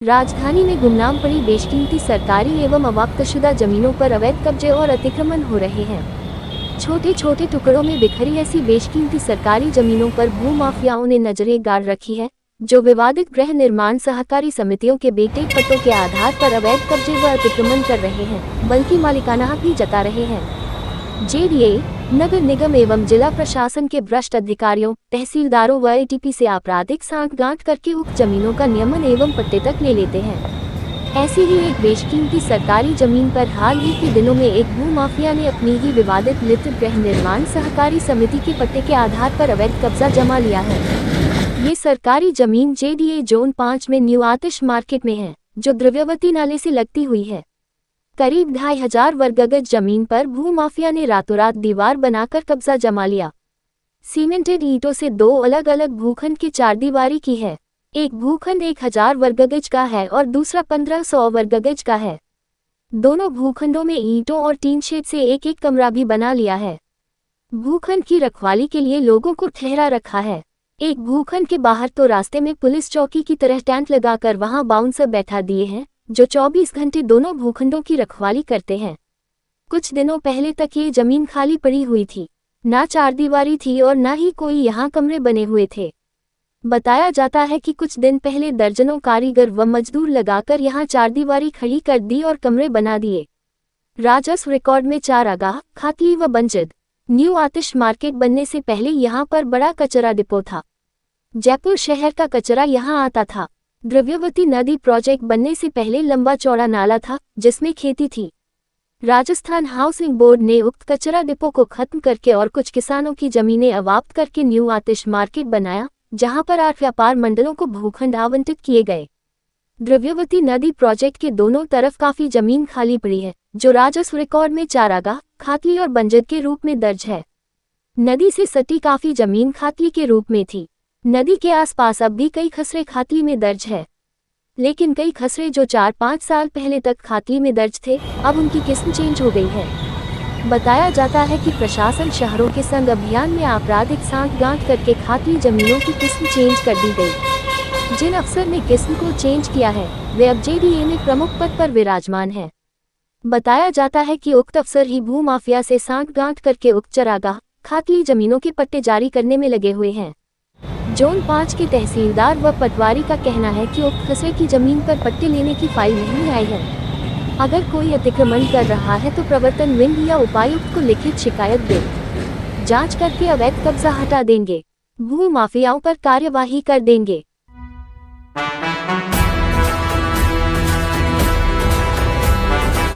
राजधानी में गुमनाम पड़ी बेशकीमती सरकारी एवं अवाप्तशुदा जमीनों पर अवैध कब्जे और अतिक्रमण हो रहे हैं। छोटे छोटे टुकड़ों में बिखरी ऐसी बेशकीमती सरकारी जमीनों पर भूमाफियाओं ने नजरें गाड़ रखी है, जो विवादित गृह निर्माण सहकारी समितियों के बेटे पट्टों के आधार पर अवैध कब्जे व अतिक्रमण कर रहे हैं, बल्कि मालिकाना हक भी जता रहे हैं। जेडीए, नगर निगम एवं जिला प्रशासन के भ्रष्ट अधिकारियों, तहसीलदारों व एटीपी से आपराधिक सांठगांठ करके उक्त जमीनों का नियमन एवं पट्टे तक ले लेते हैं। ऐसी ही एक बेशकीमती सरकारी जमीन पर हाल ही के दिनों में एक भूमाफिया ने अपनी ही विवादित लिप्त गृह निर्माण सहकारी समिति के पट्टे के आधार पर अवैध कब्जा जमा लिया है। ये सरकारी जमीन जेडीए जोन 5 में न्यू आतिश मार्केट में है, जो द्रव्यवती नाले से लगती हुई है। करीब 2500 वर्ग गज जमीन पर भूमाफिया ने रातों रात दीवार बनाकर कब्जा जमा लिया। सीमेंटेड ईंटों से 2 अलग अलग भूखंड की 4 दीवारी की है। एक भूखंड 1000 वर्ग गज का है और दूसरा 1500 वर्ग गज का है। दोनों भूखंडों में ईंटों और टीन शेड से एक एक कमरा भी बना लिया है। भूखंड की रखवाली के लिए लोगों को ठहरा रखा है। एक भूखंड के बाहर तो रास्ते में पुलिस चौकी की तरह टेंट लगाकर वहां बाउंसर बैठा दिए हैं, जो 24 घंटे दोनों भूखंडों की रखवाली करते हैं। कुछ दिनों पहले तक ये जमीन खाली पड़ी हुई थी, ना 4 दीवारी थी और ना ही कोई यहाँ कमरे बने हुए थे। बताया जाता है कि कुछ दिन पहले दर्जनों कारीगर व मजदूर लगाकर यहाँ 4 दीवारी खड़ी कर दी और कमरे बना दिए। राजस्व रिकॉर्ड में चारागाह, खातली व बंजद, न्यू आतिश मार्केट बनने से पहले यहाँ पर बड़ा कचरा डिपो था। जयपुर शहर का कचरा यहाँ आता था। द्रव्यवती नदी प्रोजेक्ट बनने से पहले लंबा चौड़ा नाला था, जिसमें खेती थी। राजस्थान हाउसिंग बोर्ड ने उक्त कचरा डिपो को खत्म करके और कुछ किसानों की जमीनें अवाप्त करके न्यू आतिश मार्केट बनाया, जहां पर 8 व्यापार मंडलों को भूखंड आवंटित किए गए। द्रव्यवती नदी प्रोजेक्ट के दोनों तरफ काफी जमीन खाली पड़ी है, जो राजस्व रिकॉर्ड में चारागाह, खातली और बंजर के रूप में दर्ज है। नदी से सटी काफी जमीन खातली के रूप में थी। नदी के आसपास अब भी कई खसरे खातली में दर्ज है, लेकिन कई खसरे जो 4-5 साल पहले तक खातली में दर्ज थे, अब उनकी किस्म चेंज हो गई है। बताया जाता है कि प्रशासन शहरों के संग अभियान में आपराधिक सांठगांठ करके खातली जमीनों की किस्म चेंज कर दी गई। जिन अफसर ने किस्म को चेंज किया है, वे अब जेडीए में प्रमुख पद पर विराजमान हैं। बताया जाता है कि उक्त अफसर ही भूमाफिया से सांठगांठ करके उक्त चरागाह, खातली जमीनों के पट्टे जारी करने में लगे हुए हैं। जोन 5 के तहसीलदार व पटवारी का कहना है कि उक्त खसरे की जमीन पर पट्टे लेने की फाइल नहीं आई है। अगर कोई अतिक्रमण कर रहा है तो प्रवर्तन विंग या उपायुक्त को लिखित शिकायत दे, जांच करके अवैध कब्जा हटा देंगे, भू माफियाओं पर कार्यवाही कर देंगे।